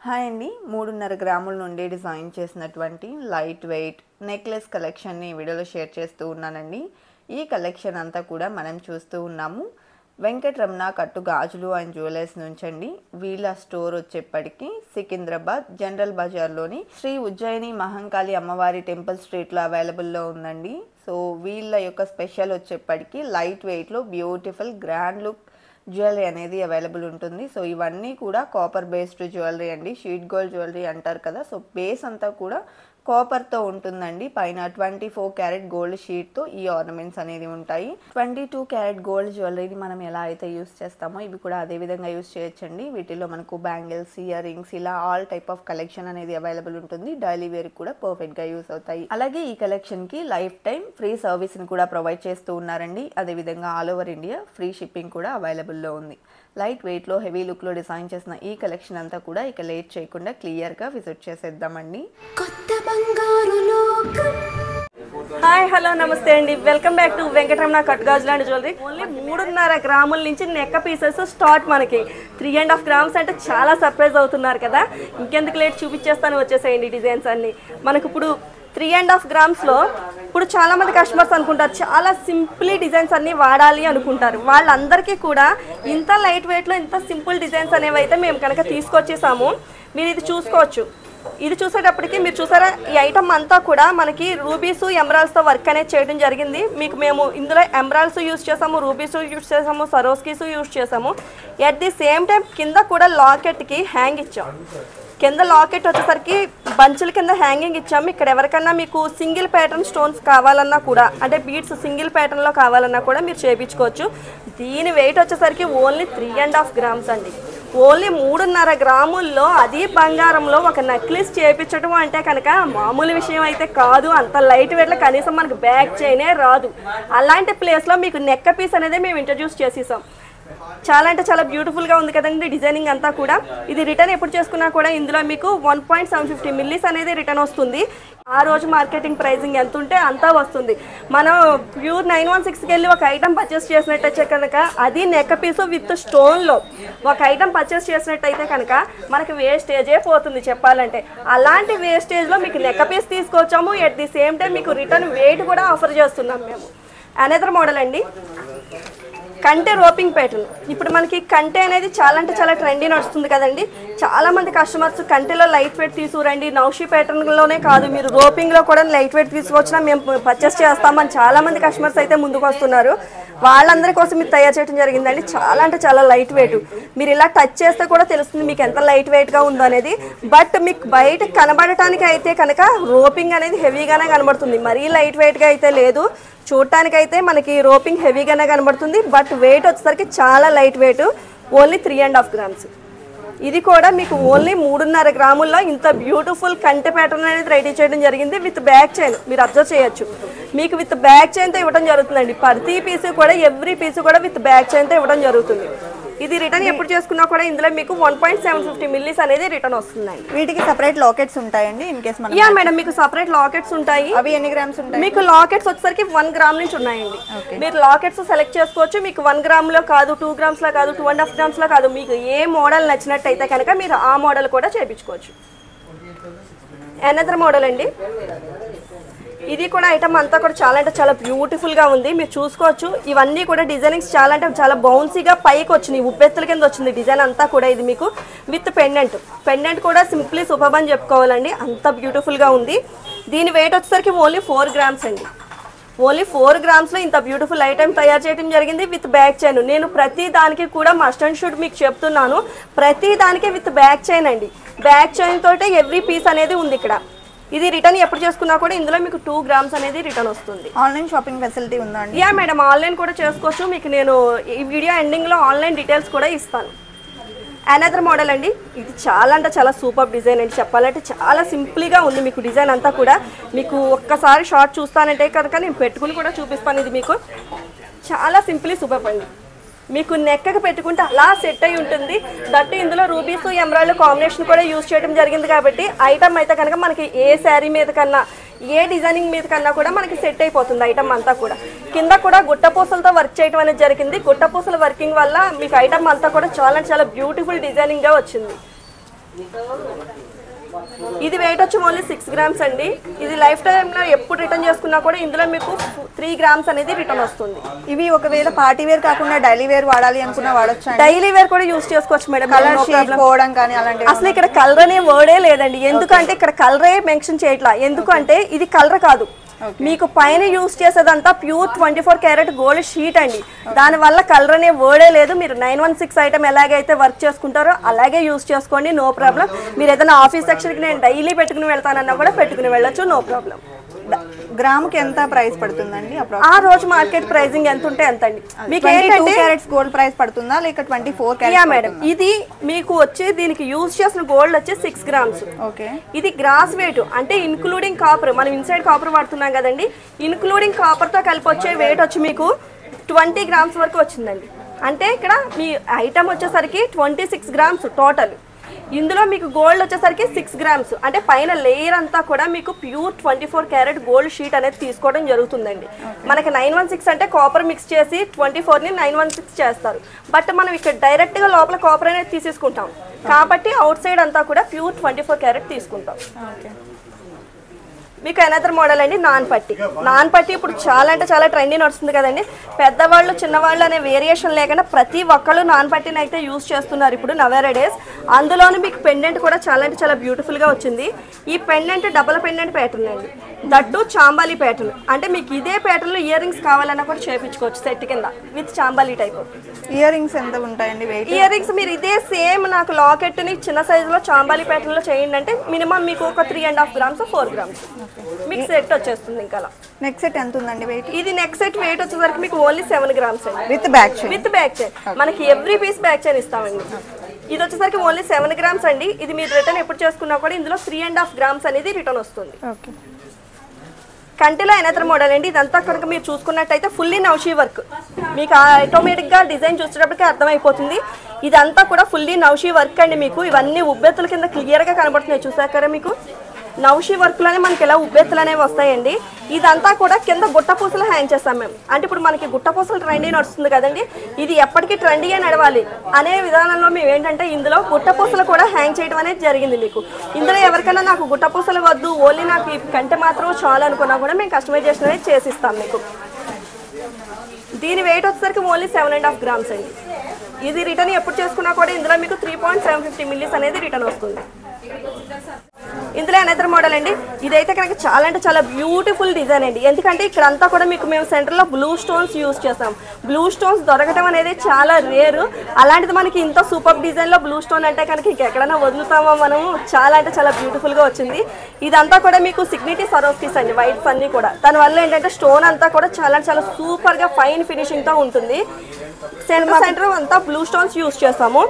Hi అండి 3.5 గ్రాముల నుండి డిజైన్ చేసినటువంటి లైట్ వెయిట్ నెక్లెస్ కలెక్షన్ని వీడియోలో షేర్ చేస్తూ ఉన్నానండి. ఈ కలెక్షన్ అంతా కూడా మనం చూస్తూ ఉన్నాము వెంకటరమణ కట్టు గాజులు అండ్ జ్యువెలర్స్ నుంచండి. వీళ్ళ స్టోర్ వచ్చేప్పటికి సికింద్రాబాద్ జనరల్ బజార్లోని శ్రీ ఉజ్జయిని మహంకాళి అమ్మవారి టెంపుల్ స్ట్రీట్లో అవైలబుల్లో ఉందండి. సో వీళ్ళ యొక్క స్పెషల్ వచ్చేప్పటికి లైట్ వెయిట్లో బ్యూటిఫుల్ గ్రాండ్ లుక్ జ్యువెలరీ అనేది అవైలబుల్ ఉంటుంది. సో ఇవన్నీ కూడా కాపర్ బేస్డ్ జ్యువెలరీ అండి. షీట్ గోల్డ్ జ్యువెలరీ అంటారు కదా, సో బేస్ అంతా కూడా కాపర్తో ఉంటుందండి. పైన 24 క్యారెట్ గోల్డ్ షీట్తో ఈ ఆర్నమెంట్స్ అనేది ఉంటాయి. 22 క్యారెట్ గోల్డ్ జ్యువెలరీని మనం ఎలా అయితే యూస్ చేస్తామో ఇవి కూడా అదే విధంగా యూస్ చేయొచ్చండి. వీటిలో మనకు బ్యాంగిల్స్, ఇయర్ రింగ్స్ ఇలా ఆల్ టైప్ ఆఫ్ కలెక్షన్ అనేది అవైలబుల్ ఉంటుంది. డైలీ వేర్ కూడా పర్ఫెక్ట్గా యూస్ అవుతాయి. అలాగే ఈ కలెక్షన్కి లైఫ్ టైం ఫ్రీ సర్వీస్ని కూడా ప్రొవైడ్ చేస్తూ ఉన్నారండి. అదేవిధంగా all over India free shipping కూడా అవైలబుల్లో ఉంది. లైట్ వెయిట్లో హెవీ లుక్లో డిజైన్ చేసిన ఈ కలెక్షన్ అంతా కూడా ఇక లేట్ చేయకుండా క్లియర్గా విజిట్ చేసేద్దామండి. హాయ్ హలో నమస్తే అండి, welcome back to Venkataramana cut గాజులు అండ్ జ్యువెలరీ. ఓన్లీ 3.5 గ్రాముల నుంచి నెక్క పీసెస్ స్టార్ట్. మనకి 3.5 గ్రామ్స్ అంటే చాలా సర్ప్రైజ్ అవుతున్నారు కదా. ఇంకెందుకు లేట్ చూపించేస్తాను, వచ్చేసేయండి డిజైన్స్ అన్ని. మనకు ఇప్పుడు 3.5 గ్రామ్స్లో ఇప్పుడు చాలామంది కస్టమర్స్ అనుకుంటారు చాలా సింపుల్ డిజైన్స్ అన్నీ వాడాలి అనుకుంటారు. వాళ్ళందరికీ కూడా ఇంత లైట్ వెయిట్లో ఇంత సింపుల్ డిజైన్స్ అనేవి అయితే మేము కనుక తీసుకొచ్చేసాము. మీరు ఇది చూసుకోవచ్చు. ఇది చూసేటప్పటికి మీరు చూసారా, ఈ ఐటమ్ అంతా కూడా మనకి రూబీస్ ఎమరాల్డ్స్తో వర్క్ అనేది చేయడం జరిగింది. మీకు మేము ఇందులో ఎమరాల్డ్స్ యూస్ చేసాము, రూబీస్ యూస్ చేసాము, సరోస్కీస్ యూస్ చేసాము. ఎట్ ది సేమ్ టైం కింద కూడా లాకెట్కి హ్యాంగ్ ఇచ్చాం. కింద లాకెట్ వచ్చేసరికి బంచుల కింద హ్యాంగింగ్ ఇచ్చాము. ఇక్కడ ఎవరికన్నా మీకు సింగిల్ ప్యాటర్న్ స్టోన్స్ కావాలన్నా కూడా, అంటే బీడ్స్ సింగిల్ ప్యాటర్న్లో కావాలన్నా కూడా మీరు చేయించుకోవచ్చు. దీని వెయిట్ వచ్చేసరికి ఓన్లీ 3.5 గ్రామ్స్ అండి. ఓన్లీ 3.5 గ్రాముల్లో అది బంగారంలో ఒక నెక్లెస్ చేయించడం అంటే కనుక మామూలు విషయం అయితే కాదు. అంత లైట్ వెయిట్లో కనీసం మనకు బ్యాక్ చైనే రాదు. అలాంటి ప్లేస్లో మీకు నెక్క పీస్ అనేది మేము ఇంట్రడ్యూస్ చేసేసాం. చాలా అంటే చాలా బ్యూటిఫుల్గా ఉంది కదండి డిజైనింగ్ అంతా కూడా. ఇది రిటర్న్ ఎప్పుడు చేసుకున్నా కూడా ఇందులో మీకు 1.750 మిల్లీస్ అనేది రిటర్న్ వస్తుంది. ఆ రోజు మార్కెటింగ్ ప్రైజింగ్ ఎంత ఉంటే అంతా వస్తుంది. మనం ప్యూర్ 916కి వెళ్ళి ఒక ఐటమ్ పర్చేస్ చేసినట్టయితే కనుక అది నెక్క పీసు విత్ స్టోన్లో ఒక ఐటమ్ పర్చేస్ చేసినట్టయితే కనుక మనకి వేస్టేజే పోతుంది చెప్పాలంటే. అలాంటి వేస్టేజ్లో మీకు నెక్క పీస్ తీసుకొచ్చాము. ఎట్ ది సేమ్ టైం మీకు రిటర్న్ వెయిట్ కూడా ఆఫర్ చేస్తున్నాం మేము. అనదర్ మోడల్ అండి, కంటే రోపింగ్ ప్యాటర్న్. ఇప్పుడు మనకి కంటే అనేది చాలా అంటే చాలా ట్రెండీ నడుస్తుంది కదండి. చాలామంది కస్టమర్స్ కంటెలో లైట్ వెయిట్ తీసుకురండి, నౌషీ ప్యాటర్న్లోనే కాదు మీరు రోపింగ్లో కూడా లైట్ వెయిట్ తీసుకొచ్చినా మేము పర్చేస్ చేస్తామని చాలామంది కస్టమర్స్ అయితే ముందుకు వస్తున్నారు. వాళ్ళందరి కోసం మీరు తయారు చేయడం జరిగిందండి. చాలా అంటే చాలా లైట్ వెయిట్. మీరు ఇలా టచ్ చేస్తే కూడా తెలుస్తుంది మీకు ఎంత లైట్ వెయిట్గా ఉందో అనేది. బట్ మీకు బయట కనబడటానికి అయితే కనుక రోపింగ్ అనేది హెవీగానే కనబడుతుంది, మరీ లైట్ వెయిట్గా అయితే లేదు. చూడటానికైతే మనకి రోపింగ్ హెవీగానే కనబడుతుంది, బట్ వెయిట్ వచ్చేసరికి చాలా లైట్ వెయిట్. Only 3.5 grams. ఇది కూడా మీకు ఓన్లీ 3.5 గ్రాముల్లో ఇంత బ్యూటిఫుల్ కంటె ప్యాటర్న్ అనేది రెడీ చేయడం జరిగింది. విత్ బ్యాక్ చైన్ మీరు అబ్జర్వ్ చేయొచ్చు. మీకు విత్ బ్యాక్ చైన్తో ఇవ్వడం జరుగుతుందండి. ప్రతి పీసు కూడా ఎవ్రీ పీసు కూడా విత్ బ్యాక్ చైన్తో ఇవ్వడం జరుగుతుంది. ఇది రిటర్న్ ఎప్పుడు చేసుకున్నా కూడా ఇందులో మీకు 1.750 మిల్లీస్ అనేది రిటర్న్ వస్తుందండి. వీటికి సపరేట్ లాకెట్స్ ఉంటాయండి ఇన్ కేస్ మనం? యా మేడం, మీకు సపరేట్ లాకెట్స్ ఉంటాయి. అవి ఎన్ని గ్రామ్స్ ఉంటాయి? మీకు లాకెట్స్ వచ్చేసరికి 1 గ్రామ్ నుంచి ఉన్నాయండి. మీరు లాకెట్స్ సెలెక్ట్ చేసుకోవచ్చు. మీకు 1 గ్రామ్లో కాదు, 2 గ్రామ్స్లో కాదు, 2.5 గ్రామ్స్లో కాదు, మీకు ఏ మోడల్ నచ్చినట్టయితే కనుక మీరు ఆ మోడల్ కూడా చేయించుకోవచ్చు. అనదర్ మోడల్ అండి, ఇది కూడా ఐటమ్ అంతా కూడా చాలా అంటే చాలా బ్యూటిఫుల్గా ఉంది. మీరు చూసుకోవచ్చు. ఇవన్నీ కూడా డిజైనింగ్స్ చాలా అంటే చాలా బౌన్సీగా పైకి వచ్చినాయి, ఉబ్బెత్తుల కింద వచ్చింది డిజైన్ అంతా కూడా. ఇది మీకు విత్ పెండెంట్ కూడా సింప్లీ సూపర్ అని చెప్పుకోవాలండి, అంత బ్యూటిఫుల్గా ఉంది. దీని వెయిట్ వచ్చేసరికి ఓన్లీ 4 గ్రామ్స్ అండి. ఓన్లీ 4 గ్రామ్స్లో ఇంత బ్యూటిఫుల్ ఐటమ్ తయారు చేయడం జరిగింది విత్ బ్యాక్ చైన్. నేను ప్రతి దానికి కూడా మస్ట్ అండ్ షుడ్ మీకు చెప్తున్నాను, ప్రతి దానికి విత్ బ్యాక్ చైన్ అండి. బ్యాక్ చైన్ తోటే ఎవ్రీ పీస్ అనేది ఉంది ఇక్కడ. ఇది రిటర్న్ ఎప్పుడు చేసుకున్నా కూడా ఇందులో మీకు 2 గ్రామ్స్ అనేది రిటర్న్ వస్తుంది. ఆన్లైన్ షాపింగ్ ఫెసిలిటీ ఉందా అండి? యా మేడం, ఆన్లైన్ కూడా చేసుకోవచ్చు. మీకు నేను ఈ వీడియో ఎండింగ్లో ఆన్లైన్ డీటెయిల్స్ కూడా ఇస్తాను. అనదర్ మోడల్ అండి, ఇది చాలా అంటే చాలా సూపర్ డిజైన్ అండి. చెప్పాలంటే చాలా సింపుల్గా ఉంది మీకు డిజైన్ అంతా కూడా. మీకు ఒక్కసారి షార్ట్ చూస్తానంటే కనుక నేను పెట్టుకుని కూడా చూపిస్తాను. ఇది మీకు చాలా సింపుల్లీ సూపర్ అండి. మీకు నెక్కకి పెట్టుకుంటే అలా సెట్ అయి ఉంటుంది. దట్టు ఇందులో రూబీస్ ఎమరాల్డ్ కాంబినేషన్ కూడా యూజ్ చేయడం జరిగింది కాబట్టి ఐటమ్ అయితే కనుక మనకి ఏ శారీ మీద కన్నా ఏ డిజైనింగ్ మీద కన్నా కూడా మనకి సెట్ అయిపోతుంది ఐటమ్ అంతా కూడా. కింద కూడా గుట్టపూసలతో వర్క్ చేయడం అనేది జరిగింది. గుట్టపూసల వర్కింగ్ వల్ల మీకు ఐటమ్ అంతా కూడా చాలా చాలా బ్యూటిఫుల్ డిజైనింగ్గా వచ్చింది. ఇది వెయిట్ వచ్చి ఓన్లీ 6 గ్రామ్స్ అండి. ఇది లైఫ్ టైంలో ఎప్పుడు రిటర్న్ చేసుకున్నా కూడా ఇందులో మీకు 3 గ్రామ్స్ అనేది రిటర్న్ వస్తుంది. ఇవి ఒకవేళ పార్టీ వేర్ కాకుండా డైలీ వేర్ వాడాలి అనుకున్నా వాడొచ్చు. డైలీ వేర్ కూడా యూస్ చేసుకోవచ్చు మేడం. కలర్ పోవడం కానీ అలాంటి అసలు ఇక్కడ కలర్ అనే వర్డే లేదండి. ఎందుకంటే ఇక్కడ కలరే మెన్షన్ చేయట్లా. ఎందుకంటే ఇది కలర్ కాదు, మీకు పైన యూస్ చేసేదంతా ప్యూర్ 24 క్యారెట్ గోల్డ్ షీట్ అండి. దానివల్ల కలర్ అనే వర్డే లేదు. మీరు 916 ఐటమ్ ఎలాగైతే వర్క్ చేసుకుంటారో అలాగే యూస్ చేసుకోండి, నో ప్రాబ్లం. మీరు ఏదైనా ఆఫీస్ సెక్షన్కి నేను డైలీ పెట్టుకుని వెళ్తానన్నా కూడా పెట్టుకుని వెళ్ళొచ్చు, నో ప్రాబ్లం. గ్రాముకి ఎంత ప్రైస్ పడుతుందండి? ఆ రోజు మార్కెట్ ప్రైసింగ్ ఎంత ఉంటే ఎంత అండి. మీకు 22 క్యారెట్స్ గోల్డ్ ప్రైస్ పడుతుందా లేక 24 క్యారెట్స్? మేడం, ఇది మీకు వచ్చి దీనికి యూజ్ చేసిన గోల్డ్ వచ్చి 6 గ్రామ్స్. ఓకే. ఇది గ్రాస్ వెయిట్ అంటే ఇన్క్లూడింగ్ కాపర్, మనం ఇన్సైడ్ కాపర్ వాడుతున్నాం కదండి, ఇన్క్లూడింగ్ కాపర్ తో కలిపి వచ్చే వెయిట్ వచ్చి మీకు 20 గ్రామ్స్ వరకు వచ్చిందండి. అంటే ఇక్కడ మీ ఐటమ్ వచ్చేసరికి 26 గ్రామ్స్ టోటల్. ఇందులో మీకు గోల్డ్ వచ్చేసరికి 6 గ్రామ్స్. అంటే పైన లేయర్ అంతా కూడా మీకు ప్యూర్ 24 క్యారెట్ గోల్డ్ షీట్ అనేది తీసుకోవడం జరుగుతుందండి. మనకి 916 అంటే కాపర్ మిక్స్ చేసి 24ని 916 చేస్తారు. బట్ మనం ఇక్కడ డైరెక్ట్గా లోపల కాపర్ అనేది తీసేసుకుంటాం కాబట్టి అవుట్ సైడ్ అంతా కూడా ప్యూర్ 24 క్యారెట్ తీసుకుంటాం. మీకు అనదర్ మోడల్ అండి నాన్ పట్టి. నాన్ పట్టి ఇప్పుడు చాలా అంటే చాలా ట్రెండీ నడుస్తుంది కదండి. పెద్దవాళ్ళు చిన్నవాళ్ళు అనే వేరియేషన్ లేకుండా ప్రతి ఒక్కళ్ళు నాన్ పట్టిని అయితే యూజ్ చేస్తున్నారు ఇప్పుడు నవేరే డేస్. అందులోనే మీకు పెండెంట్ కూడా చాలా అంటే చాలా బ్యూటిఫుల్గా వచ్చింది. ఈ పెండెంట్ డబల్ పెండెంట్ ప్యాటర్న్ అండి, దట్టు చాంబాలి ప్యాటర్న్. అంటే మీకు ఇదే ప్యాటర్న్లో ఇయర్ రింగ్స్ కావాలన్నా కూడా చేయించుకోవచ్చు సెట్ కింద with chandbali type. Ear rings ఎంత ఉంటాయండి వెయిట్? ఇయర్ రింగ్స్ మీరు ఇదే సేమ్ నాకు లాకెట్ని చిన్న సైజులో చాంబాలి ప్యాటర్న్లో చేయండి అంటే మినిమం మీకు ఒక 3.5 గ్రామ్స్ 4 గ్రామ్స్ మీకు సెట్ వచ్చేస్తుంది. ఇంకా నెక్స్ట్ సెట్ ఎంత ఉందండి వెయిట్? ఇది నెక్స్ట్ సెట్ వెయిట్ వచ్చేసరికి మీకు ఓన్లీ 7 గ్రామ్స్ అండి with back chain. With back chain. మనకి ఎవ్రీ పీస్ బ్యాక్ చైన్ ఇస్తామండి. ఇది వచ్చేసరికి ఓన్లీ 7 గ్రామ్స్ అండి. ఇది మీరు రిటర్న్ ఎప్పుడు చేసుకున్నా కూడా ఇందులో 3.5 గ్రామ్స్ అనేది రిటర్న్ వస్తుంది. ఓకే. కంటిలో ఎనదర్ మోడల్ అండి. ఇదంతా కనుక మీరు చూసుకున్నట్టయితే ఫుల్లీ నౌషీ వర్క్. మీకు ఆటోమేటిక్గా డిజైన్ చూసేటప్పటికి అర్థమైపోతుంది. ఇదంతా కూడా ఫుల్లీ నౌషీ వర్క్ అండి. మీకు ఇవన్నీ ఉబ్బెత్తుల కింద క్లియర్గా కనబడుతున్నాయి చూసాక మీకు. నౌషీ వర్క్లోనే మనకి ఇలా ఉబ్బెత్తులు అనేవి వస్తాయండి. ఇదంతా కూడా కింద గుట్టపూసలు హ్యాంగ్ చేస్తాం మేము. అంటే ఇప్పుడు మనకి గుట్టపూసలు ట్రెండీ నడుస్తుంది కదండి, ఇది ఎప్పటికీ ట్రెండీగా నడవాలి అనే విధానంలో మేము ఏంటంటే ఇందులో గుట్టపూసలు కూడా హ్యాంగ్ చేయడం అనేది జరిగింది. మీకు ఇందులో ఎవరికైనా నాకు గుట్టపూసలు వద్దు, ఓన్లీ నాకు ఈ కంటె మాత్రం చాలు అనుకున్నా కూడా మేము కస్టమైజేషన్ అనేది చేసిస్తాం మీకు. దీని వెయిట్ వచ్చేసరికి ఓన్లీ 7.5 గ్రామ్స్ అండి. ఇది రిటర్న్ ఎప్పుడు చేసుకున్నా కూడా ఇందులో మీకు 3.750 మిల్లీస్ అనేది రిటర్న్ వస్తుంది. ఇందులో అనదర్ మోడల్ అండి. ఇదైతే కనుక చాలా అంటే చాలా బ్యూటిఫుల్ డిజైన్ అండి. ఎందుకంటే ఇక్కడ అంతా కూడా మీకు మేము సెంటర్లో బ్లూ స్టోన్స్ యూజ్ చేస్తాం. బ్లూ స్టోన్స్ దొరకటం అనేది చాలా రేరు. అలాంటిది మనకి ఇంత సూపర్ డిజైన్లో బ్లూ స్టోన్ అంటే కనుక ఇంకెక్కడైనా వదులుతామో మనము. చాలా అంటే చాలా బ్యూటిఫుల్గా వచ్చింది. ఇదంతా కూడా మీకు సిగ్నిటీ సరోస్కిస్ అండి, వైట్స్ అన్నీ కూడా. దానివల్ల ఏంటంటే స్టోన్ అంతా కూడా చాలా చాలా సూపర్గా ఫైన్ ఫినిషింగ్తో ఉంటుంది. సెంటర్ అంతా బ్లూ స్టోన్స్ యూజ్ చేస్తాము.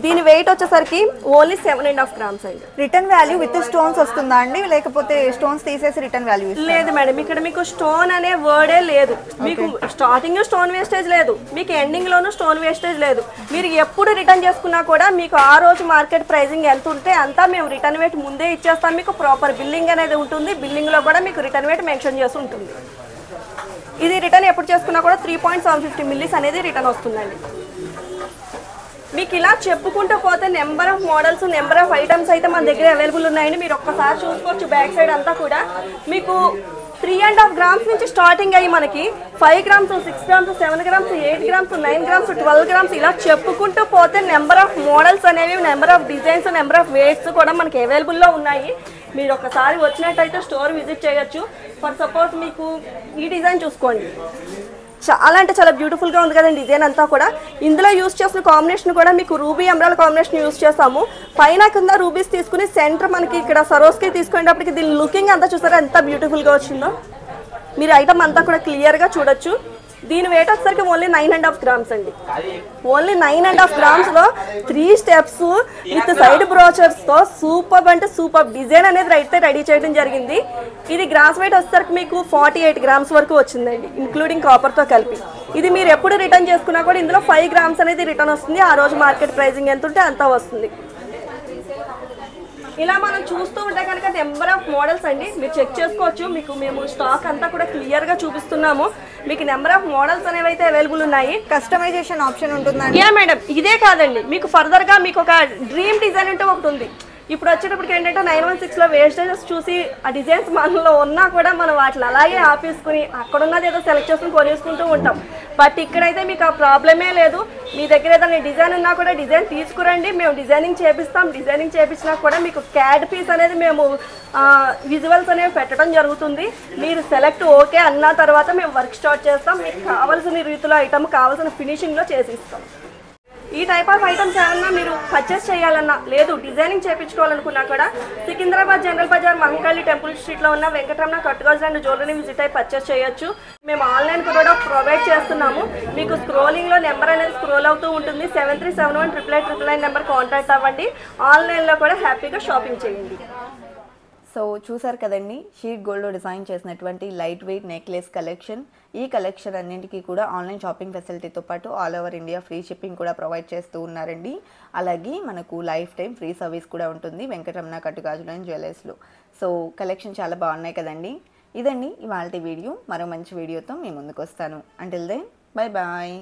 దీని వెయిట్ వచ్చేసరికి ఓన్లీ 7.5 గ్రామ్స్ అండి. రిటర్న్ వాల్యూ విత్ స్టోన్స్ వస్తుందా అండి లేకపోతే స్టోన్స్ తీసేసి రిటర్న్ వాల్యూ? లేదు మేడం, ఇక్కడ మీకు స్టోన్ అనే వర్డే లేదు. మీకు స్టార్టింగ్ స్టోన్ వేస్టేజ్ లేదు, మీకు ఎండింగ్ లోను స్టోన్ వేస్టేజ్ లేదు. మీరు ఎప్పుడు రిటర్న్ చేసుకున్నా కూడా మీకు ఆ రోజు మార్కెట్ ప్రైసింగ్ ఎంత ఉంటే అంతా మేము రిటర్న్ వెయిట్ ముందే ఇచ్చేస్తాం. మీకు ప్రాపర్ బిల్లింగ్ అనేది ఉంటుంది. బిల్లింగ్ లో కూడా మీకు రిటర్న్ వెయిట్ మెన్షన్ చేసి ఉంటుంది. ఇది రిటర్న్ ఎప్పుడు చేసుకున్నా కూడా 3.750 మిల్లీస్ అనేది రిటర్న్ వస్తుందండి. మీకు ఇలా చెప్పుకుంటూ పోతే number of models, number of items అయితే మన దగ్గర అవైలబుల్ ఉన్నాయండి. మీరు ఒక్కసారి చూసుకోవచ్చు. బ్యాక్ సైడ్ అంతా కూడా మీకు 3.5 గ్రామ్స్ నుంచి స్టార్టింగ్ అయ్యి మనకి 5 grams, 6 grams, 7 grams, 8 grams, 9 grams, 12 grams ఇలా చెప్పుకుంటూ పోతే నెంబర్ ఆఫ్ మోడల్స్ అనేవి, number of designs, number of weights కూడా మనకి అవైలబుల్లో ఉన్నాయి. మీరు ఒకసారి వచ్చినట్టయితే స్టోర్ విజిట్ చేయొచ్చు. ఫర్ సపోజ్ మీకు ఈ డిజైన్ చూసుకోండి, చాలా అంటే చాలా బ్యూటిఫుల్గా ఉంది కదండి డిజైన్ అంతా కూడా. ఇందులో యూస్ చేసిన కాంబినేషన్ కూడా మీకు రూబీ ఎమరాల్డ్ కాంబినేషన్ యూస్ చేస్తాము. పైన కింద రూబీస్ తీసుకుని సెంటర్ మనకి ఇక్కడ సరోస్కి తీసుకునేటప్పటికి దీని లుకింగ్ అంతా చూసారా ఎంత బ్యూటిఫుల్గా వచ్చిందో. మీరు ఐటమ్ అంతా కూడా క్లియర్గా చూడొచ్చు. దీని వెయిట్ వచ్చేసరికి ఓన్లీ 9.5 గ్రామ్స్ అండి. ఓన్లీ 9.5 గ్రామ్స్లో 3 స్టెప్స్ విత్ సైడ్ బ్రోచర్స్తో సూపర్ అంటే సూపర్ డిజైన్ అనేది అయితే రెడీ చేయడం జరిగింది. ఇది గ్రాస్ వెయిట్ వచ్చేసరికి మీకు 48 గ్రామ్స్ వరకు వచ్చిందండి, ఇంక్లూడింగ్ కాపర్తో కలిపి. ఇది మీరు ఎప్పుడు రిటర్న్ చేసుకున్నా కూడా ఇందులో 5 గ్రామ్స్ అనేది రిటర్న్ వస్తుంది. ఆ రోజు మార్కెట్ ప్రైసింగ్ ఎంత ఉంటే అంతా వస్తుంది. ఇలా మనం చూస్తూ ఉంటే కనుక నెంబర్ ఆఫ్ మోడల్స్ అండి, మీరు చెక్ చేసుకోవచ్చు. మీకు మేము స్టాక్ అంతా కూడా క్లియర్గా చూపిస్తున్నాము. మీకు నెంబర్ ఆఫ్ మోడల్స్ అనేవి అయితే అవైలబుల్ ఉన్నాయి. కస్టమైజేషన్ ఆప్షన్ ఉంటుందండి. యా మేడం, ఇదే కాదండి మీకు ఫర్దర్గా మీకు ఒక డ్రీమ్ డిజైన్ అంటే ఒకటి ఉంది. ఇప్పుడు వచ్చేటప్పటికి ఏంటంటే 916లో వేస్టేజెస్ చూసి ఆ డిజైన్స్ మనలో ఉన్నా కూడా మనం వాటిని అలాగే ఆపేసుకుని అక్కడున్నది ఏదో సెలెక్ట్ చేసుకుని కొనేసుకుంటూ ఉంటాం. బట్ ఇక్కడైతే మీకు ఆ ప్రాబ్లమే లేదు. మీ దగ్గర ఏదైనా డిజైన్ ఉన్నా కూడా డిజైన్ తీసుకురండి, మేము డిజైనింగ్ చేపిస్తాం. డిజైనింగ్ చేపించినా కూడా మీకు క్యాడ్ పీస్ అనేది మేము విజువల్స్ అనేవి పెట్టడం జరుగుతుంది. మీరు సెలెక్ట్ ఓకే అన్న తర్వాత మేము వర్క్ స్టార్ట్ చేస్తాం. మీకు కావాల్సిన రీతిలో ఐటమ్ కావాల్సిన ఫినిషింగ్లో చేసిస్తాం. ఈ టైప్ ఆఫ్ ఐటమ్స్ ఏమన్నా మీరు పర్చేస్ చేయాలన్నా లేదు డిజైనింగ్ చేయించుకోవాలనుకున్నా కూడా సికింద్రాబాద్ జనరల్ బజార్ మహంకాళి టెంపుల్ స్ట్రీట్లో ఉన్న వెంకటరమణ కట్ గాజులు అండ్ జ్యువెలరీని విజిట్ అయ్యి పర్చేస్ చేయొచ్చు. మేము ఆన్లైన్ కూడా ప్రొవైడ్ చేస్తున్నాము. మీకు స్క్రోలింగ్లో నెంబర్ అనేది స్క్రోల్ అవుతూ ఉంటుంది. 73718899 నెంబర్ కాంటాక్ట్ అవ్వండి. ఆన్లైన్లో కూడా హ్యాపీగా షాపింగ్ చేయండి. సో చూసారు కదండి, షీట్ గోల్డ్లో డిజైన్ చేసినటువంటి లైట్ వెయిట్ నెక్లెస్ కలెక్షన్. ఈ కలెక్షన్ అన్నింటికి కూడా ఆన్లైన్ షాపింగ్ ఫెసిలిటీతో పాటు all over India free shipping కూడా ప్రొవైడ్ చేస్తూ ఉన్నారండి. అలాగే మనకు లైఫ్ టైం ఫ్రీ సర్వీస్ కూడా ఉంటుంది వెంకటరమణ కట్టు గాజులు అండ్ జ్యువెలర్స్లో. సో కలెక్షన్ చాలా బాగున్నాయి కదండి. ఇదండి ఇవాళ వీడియో. మరో మంచి వీడియోతో మీ ముందుకు వస్తాను. Until then bye bye.